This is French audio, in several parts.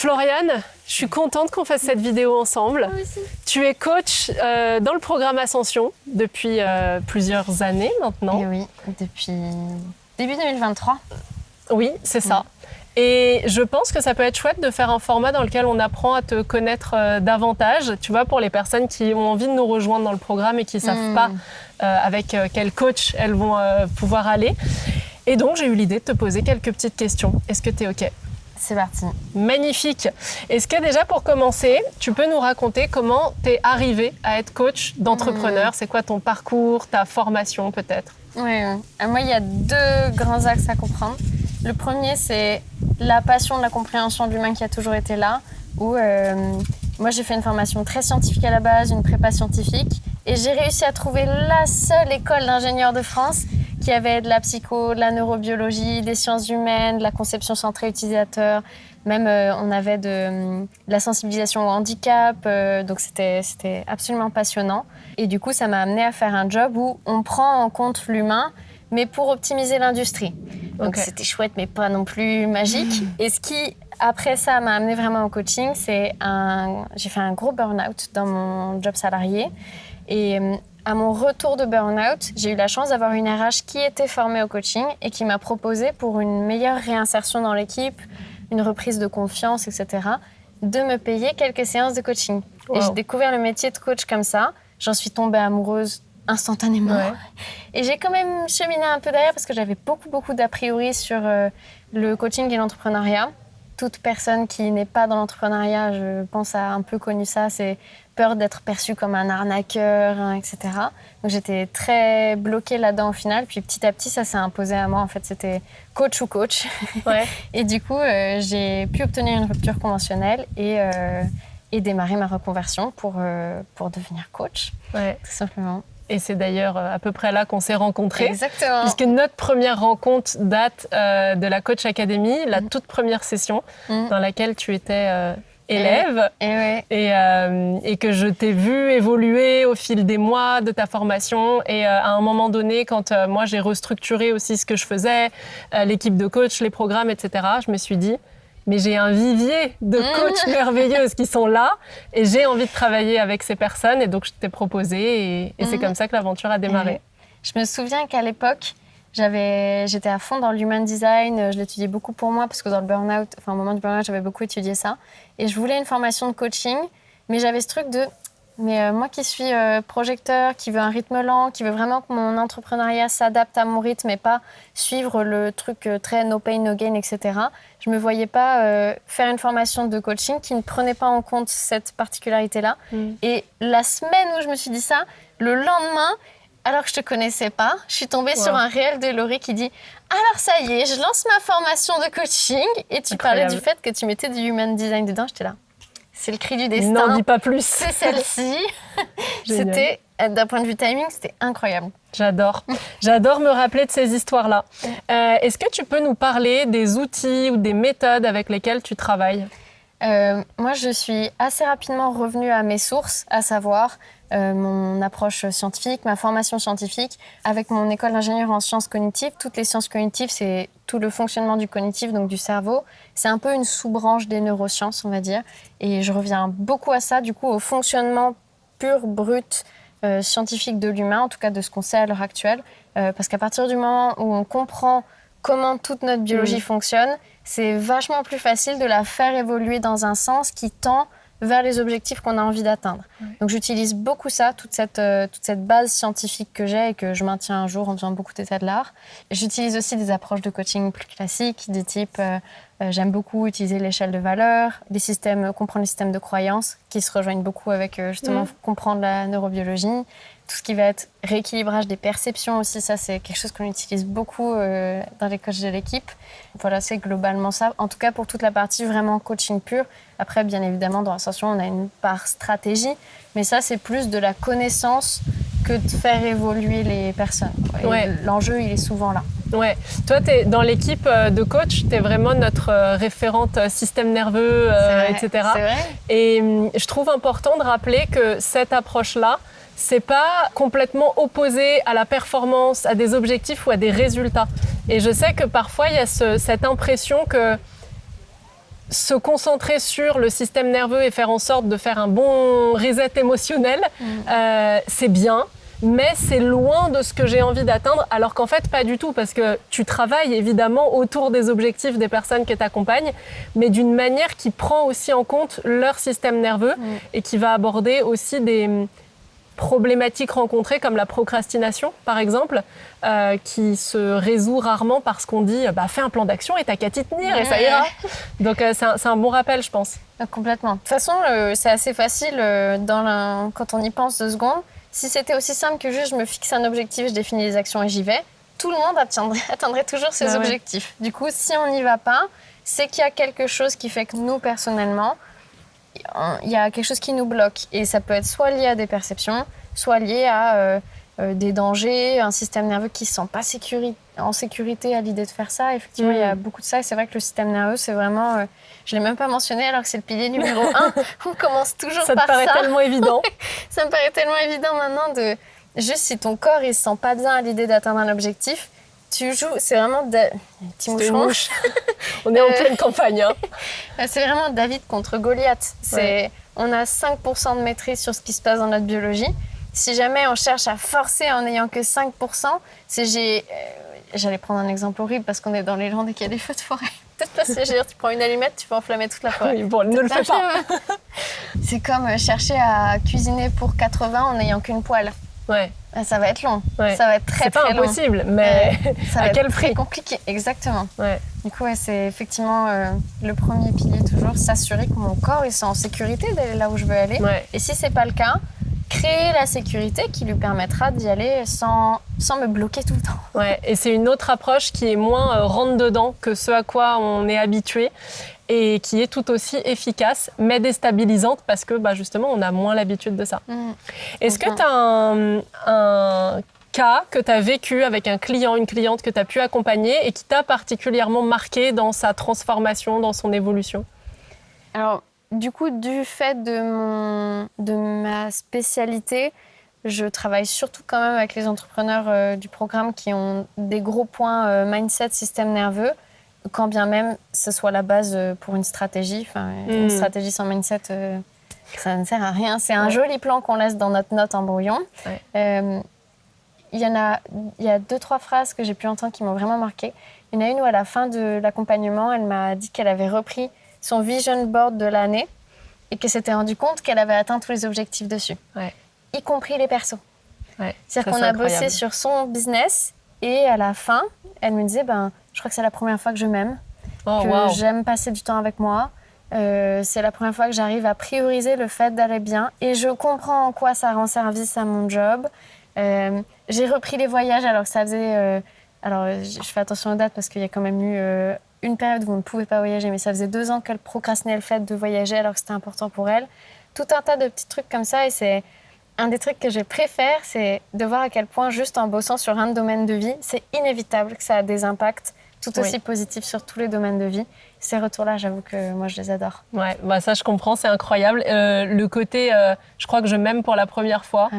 Floriane, je suis contente qu'on fasse cette vidéo ensemble. Moi aussi. Tu es coach dans le programme Ascension depuis plusieurs années maintenant. Et oui, depuis début 2023. Oui, c'est ça. Et je pense que ça peut être chouette de faire un format dans lequel on apprend à te connaître davantage. Tu vois, pour les personnes qui ont envie de nous rejoindre dans le programme et qui ne savent pas avec quel coach elles vont pouvoir aller. Et donc, j'ai eu l'idée de te poser quelques petites questions. Est-ce que tu es OK ? C'est parti. Magnifique. Est-ce que déjà, pour commencer, tu peux nous raconter comment tu es arrivée à être coach d'entrepreneur ? C'est quoi ton parcours, ta formation peut-être ? Oui. Moi, il y a 2 grands axes à comprendre. Le premier, c'est la passion de la compréhension de l'humain qui a toujours été là. Où moi, j'ai fait une formation très scientifique à la base, une prépa scientifique. Et j'ai réussi à trouver la seule école d'ingénieurs de France qui avait de la psycho, de la neurobiologie, des sciences humaines, de la conception centrée utilisateur. Même, on avait de la sensibilisation au handicap. Donc, c'était absolument passionnant. Et du coup, ça m'a amené à faire un job où on prend en compte l'humain, mais pour optimiser l'industrie. Donc, c'était chouette, mais pas non plus magique. Et ce qui, après ça, m'a amené vraiment au coaching, j'ai fait un gros burn-out dans mon job salarié. Et à mon retour de burn-out, j'ai eu la chance d'avoir une RH qui était formée au coaching et qui m'a proposé, pour une meilleure réinsertion dans l'équipe, une reprise de confiance, etc., de me payer quelques séances de coaching. Wow. Et j'ai découvert le métier de coach comme ça. J'en suis tombée amoureuse instantanément. Ouais. Et j'ai quand même cheminé un peu derrière parce que j'avais beaucoup d'a priori sur le coaching et l'entrepreneuriat. Toute personne qui n'est pas dans l'entrepreneuriat, je pense, a un peu connu ça. C'est peur d'être perçue comme un arnaqueur, etc. Donc j'étais très bloquée là-dedans au final. Puis petit à petit, ça s'est imposé à moi. En fait, c'était coach ou coach. Ouais. Et du coup, j'ai pu obtenir une rupture conventionnelle et démarrer ma reconversion pour devenir coach, tout simplement. Et c'est d'ailleurs à peu près là qu'on s'est rencontrés. Exactement. Puisque notre première rencontre date de la Coach Academy, la toute première session dans laquelle tu étais élève et que je t'ai vu évoluer au fil des mois de ta formation. Et à un moment donné, quand moi j'ai restructuré aussi ce que je faisais, l'équipe de coach, les programmes, etc., je me suis dit... Mais j'ai un vivier de coachs merveilleuses qui sont là et j'ai envie de travailler avec ces personnes. Et donc, je t'ai proposé et c'est comme ça que l'aventure a démarré. Je me souviens qu'à l'époque, j'étais à fond dans l'human design. Je l'étudiais beaucoup pour moi parce que dans le burn-out, au moment du burn-out, j'avais beaucoup étudié ça. Et je voulais une formation de coaching, mais j'avais ce truc de... Mais moi qui suis projecteur, qui veut un rythme lent, qui veut vraiment que mon entrepreneuriat s'adapte à mon rythme et pas suivre le truc très no pain, no gain, etc. Je ne me voyais pas faire une formation de coaching qui ne prenait pas en compte cette particularité-là. Et la semaine où je me suis dit ça, le lendemain, alors que je ne te connaissais pas, je suis tombée sur un réel de Laurie qui dit « Alors ça y est, je lance ma formation de coaching » et tu parlais du fait que tu mettais du human design dedans. J'étais là. C'est le cri du destin. N'en dis pas plus. C'est celle-ci. C'était, d'un point de vue timing, c'était incroyable. J'adore me rappeler de ces histoires-là. Est-ce que tu peux nous parler des outils ou des méthodes avec lesquelles tu travailles ? Moi, je suis assez rapidement revenue à mes sources, à savoir mon approche scientifique, ma formation scientifique. Avec mon école d'ingénieur en sciences cognitives, toutes les sciences cognitives, c'est tout le fonctionnement du cognitif, donc du cerveau. C'est un peu une sous-branche des neurosciences, on va dire. Et je reviens beaucoup à ça, du coup, au fonctionnement pur, brut, scientifique de l'humain, en tout cas de ce qu'on sait à l'heure actuelle. Parce qu'à partir du moment où on comprend comment toute notre biologie fonctionne, c'est vachement plus facile de la faire évoluer dans un sens qui tend vers les objectifs qu'on a envie d'atteindre. Donc j'utilise beaucoup ça, toute cette base scientifique que j'ai et que je maintiens un jour en faisant beaucoup d'état de l'art. J'utilise aussi des approches de coaching plus classiques, du type j'aime beaucoup utiliser l'échelle de valeurs, comprendre les systèmes de croyances qui se rejoignent beaucoup avec justement comprendre la neurobiologie. Tout ce qui va être rééquilibrage des perceptions aussi, ça c'est quelque chose qu'on utilise beaucoup dans les coachs de l'équipe. Voilà, c'est globalement ça. En tout cas pour toute la partie vraiment coaching pur. Après, bien évidemment, dans Ascension, on a une part stratégie, mais ça c'est plus de la connaissance que de faire évoluer les personnes. L'enjeu, il est souvent là. Ouais. Toi, dans l'équipe de coach, tu es vraiment notre référente système nerveux, etc. C'est vrai. Et je trouve important de rappeler que cette approche-là, c'est pas complètement opposé à la performance, à des objectifs ou à des résultats. Et je sais que parfois, il y a cette impression que se concentrer sur le système nerveux et faire en sorte de faire un bon reset émotionnel, c'est bien. Mais c'est loin de ce que j'ai envie d'atteindre, alors qu'en fait, pas du tout, parce que tu travailles évidemment autour des objectifs des personnes que tu accompagnes, mais d'une manière qui prend aussi en compte leur système nerveux et qui va aborder aussi des problématiques rencontrées comme la procrastination, par exemple, qui se résout rarement parce qu'on dit fais un plan d'action et t'as qu'à t'y tenir et ça ira. Donc c'est un bon rappel, je pense. Complètement. De toute façon, c'est assez facile quand on y pense 2 secondes. Si c'était aussi simple que juste je me fixe un objectif, je définis les actions et j'y vais, tout le monde atteindrait toujours ses objectifs. Du coup, si on n'y va pas, c'est qu'il y a quelque chose qui fait que nous, personnellement, il y a quelque chose qui nous bloque. Et ça peut être soit lié à des perceptions, soit lié à des dangers, un système nerveux qui ne se sent pas en sécurité à l'idée de faire ça. Effectivement, il y a beaucoup de ça. Et c'est vrai que le système nerveux, c'est vraiment... je ne l'ai même pas mentionné alors que c'est le pilier numéro 1. On commence toujours par ça. Ça te paraît tellement évident. Ça me paraît tellement évident maintenant de... Juste si ton corps ne se sent pas bien à l'idée d'atteindre un objectif, tu joues... C'est vraiment... Petit moucheron. On est en pleine campagne. Hein. C'est vraiment David contre Goliath. On a 5% de maîtrise sur ce qui se passe dans notre biologie. Si jamais on cherche à forcer en n'ayant que 5%, j'allais prendre un exemple horrible parce qu'on est dans les Landes et qu'il y a des feux de forêt. Peut-être pas si tu prends une allumette, tu peux enflammer toute la forêt. Oui, bon, ne le fais pas. C'est comme chercher à cuisiner pour 80 en n'ayant qu'une poêle. Ouais. Ça va être long. Ouais. Ça va être très long. C'est pas impossible, mais ça va à quel être prix? très compliqué. Exactement. Ouais. Du coup, c'est effectivement le premier pilier toujours, s'assurer que mon corps il est en sécurité d'aller là où je veux aller. Ouais. Et si c'est pas le cas, créer la sécurité qui lui permettra d'y aller sans me bloquer tout le temps. Ouais, et c'est une autre approche qui est moins rentre-dedans que ce à quoi on est habitué et qui est tout aussi efficace, mais déstabilisante parce que justement, on a moins l'habitude de ça. Est-ce que tu as un cas que tu as vécu avec un client, une cliente que tu as pu accompagner et qui t'a particulièrement marqué dans sa transformation, dans son évolution? Alors, du coup, du fait de ma spécialité, je travaille surtout quand même avec les entrepreneurs du programme qui ont des gros points mindset, système nerveux, quand bien même ce soit la base pour une stratégie. Une stratégie sans mindset, ça ne sert à rien. C'est un joli plan qu'on laisse dans notre note en brouillon. Ouais. Il y a 2-3 phrases que j'ai pu entendre qui m'ont vraiment marquée. Il y en a une où à la fin de l'accompagnement, elle m'a dit qu'elle avait repris son vision board de l'année et qu'elle s'était rendu compte qu'elle avait atteint tous les objectifs dessus, y compris les persos. Ouais, c'est-à-dire qu'on a bossé sur son business et à la fin, elle me disait je crois que c'est la première fois que je m'aime, j'aime passer du temps avec moi. C'est la première fois que j'arrive à prioriser le fait d'aller bien et je comprends en quoi ça rend service à mon job. J'ai repris les voyages alors que ça faisait... alors, je fais attention aux dates parce qu'il y a quand même eu une période où on ne pouvait pas voyager, mais ça faisait 2 ans qu'elle procrastinait le fait de voyager alors que c'était important pour elle. Tout un tas de petits trucs comme ça et c'est un des trucs que je préfère, c'est de voir à quel point juste en bossant sur un domaine de vie, c'est inévitable que ça a des impacts tout aussi positifs sur tous les domaines de vie. Ces retours-là, j'avoue que moi, je les adore. Ouais, ça, je comprends, c'est incroyable. Le côté, je crois que je m'aime pour la première fois,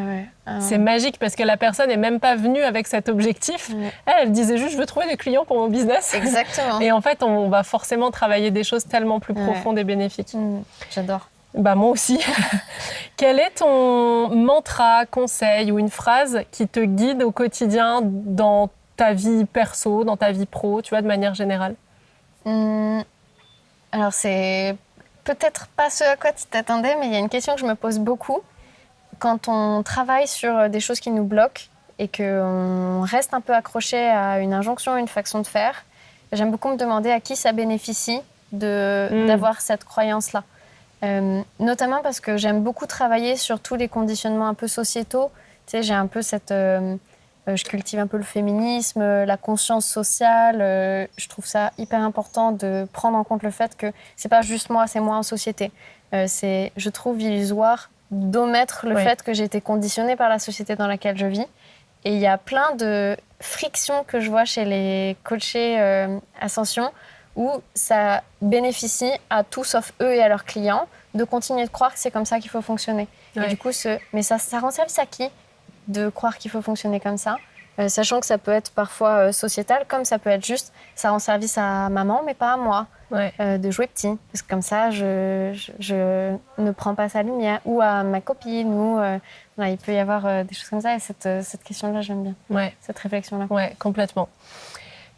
c'est magique parce que la personne n'est même pas venue avec cet objectif. Elle disait juste, je veux trouver des clients pour mon business. Exactement. Et en fait, on va forcément travailler des choses tellement plus profondes et bénéfiques. J'adore. Moi aussi. Quel est ton mantra, conseil ou une phrase qui te guide au quotidien dans ta vie perso, dans ta vie pro, tu vois, de manière générale? Alors, c'est peut-être pas ce à quoi tu t'attendais, mais il y a une question que je me pose beaucoup. Quand on travaille sur des choses qui nous bloquent et qu'on reste un peu accroché à une injonction, une façon de faire, j'aime beaucoup me demander à qui ça bénéficie d'avoir cette croyance-là. Notamment parce que j'aime beaucoup travailler sur tous les conditionnements un peu sociétaux. Tu sais, j'ai un peu cette... je cultive un peu le féminisme, la conscience sociale. Je trouve ça hyper important de prendre en compte le fait que c'est pas juste moi, c'est moi en société. Je trouve illusoire d'omettre le fait que j'ai été conditionnée par la société dans laquelle je vis. Et il y a plein de frictions que je vois chez les coachés Ascension où ça bénéficie à tous sauf eux et à leurs clients de continuer de croire que c'est comme ça qu'il faut fonctionner. Et du coup, mais ça rend service à qui de croire qu'il faut fonctionner comme ça? sachant que ça peut être parfois sociétal, comme ça peut être juste, ça rend service à maman, mais pas à moi, de jouer petit. Parce que comme ça, je ne prends pas sa lumière, ou à ma copine, ou il peut y avoir des choses comme ça. Et cette question-là, j'aime bien, cette réflexion-là. Oui, complètement.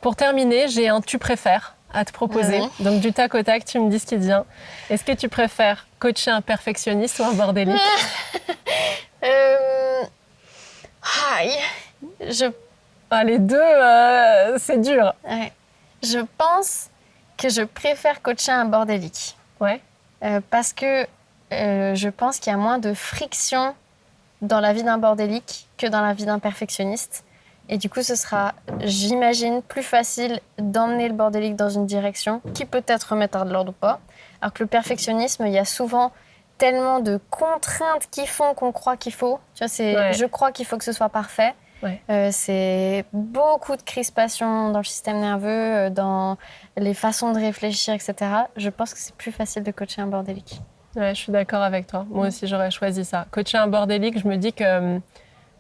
Pour terminer, j'ai un « tu préfères » à te proposer. Donc, du tac au tac, tu me dis ce qui te vient. Est-ce que tu préfères coacher un perfectionniste ou un bordélique? Les deux, c'est dur. Ouais. Je pense que je préfère coacher un bordélique. Ouais. Parce que je pense qu'il y a moins de friction dans la vie d'un bordélique que dans la vie d'un perfectionniste. Et du coup, ce sera, j'imagine, plus facile d'emmener le bordélique dans une direction qui peut-être remettra de l'ordre ou pas. Alors que le perfectionnisme, il y a souvent tellement de contraintes qui font qu'on croit qu'il faut. Tu vois, je crois qu'il faut que ce soit parfait. C'est beaucoup de crispation dans le système nerveux, dans les façons de réfléchir, etc. Je pense que c'est plus facile de coacher un bordélique. Ouais, je suis d'accord avec toi. Moi aussi, j'aurais choisi ça. Coacher un bordélique, je me dis que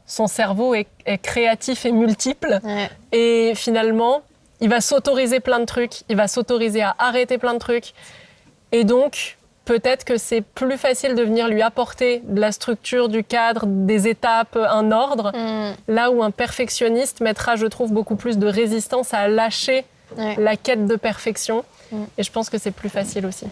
son cerveau est créatif et multiple. Et finalement, il va s'autoriser plein de trucs. Il va s'autoriser à arrêter plein de trucs. Et donc, peut-être que c'est plus facile de venir lui apporter de la structure, du cadre, des étapes, un ordre. Là où un perfectionniste mettra, je trouve, beaucoup plus de résistance à lâcher la quête de perfection. Et je pense que c'est plus facile aussi.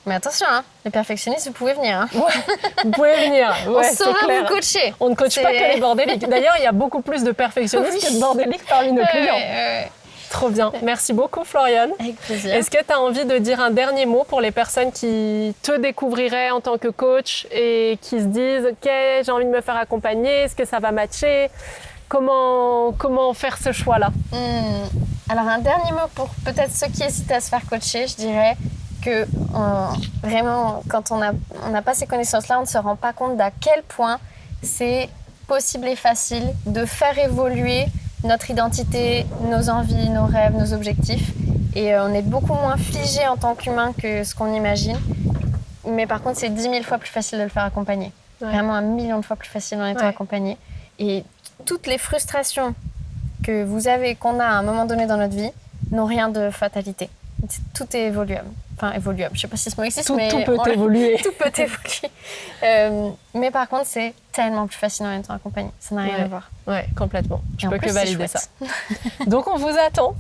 Mais attention, les perfectionnistes, vous pouvez venir. Vous pouvez venir. On saura vous coacher. On ne coache pas que les bordéliques. D'ailleurs, il y a beaucoup plus de perfectionnistes que de bordéliques parmi nos clients. Trop bien. Merci beaucoup, Floriane. Avec plaisir. Est-ce que tu as envie de dire un dernier mot pour les personnes qui te découvriraient en tant que coach et qui se disent « Ok, j'ai envie de me faire accompagner, est-ce que ça va matcher ?» Comment faire ce choix-là? Alors, un dernier mot pour peut-être ceux qui hésitent à se faire coacher, je dirais que vraiment, quand on n'a pas ces connaissances-là, on ne se rend pas compte d'à quel point c'est possible et facile de faire évoluer notre identité, nos envies, nos rêves, nos objectifs. Et on est beaucoup moins figé en tant qu'humain que ce qu'on imagine. Mais par contre, c'est 10 000 fois plus facile de le faire accompagner. Vraiment 1 million de fois plus facile en étant accompagné. Et toutes les frustrations qu'on a à un moment donné dans notre vie n'ont rien de fatalité. Tout est évoluable. Enfin, évoluable. Je ne sais pas si ce mot existe, mais... Tout peut évoluer. Tout peut évoluer. Mais par contre, c'est tellement plus fascinant en étant accompagné. Ça n'a rien à voir. Ouais, complètement. Je peux que valider ça. Donc, on vous attend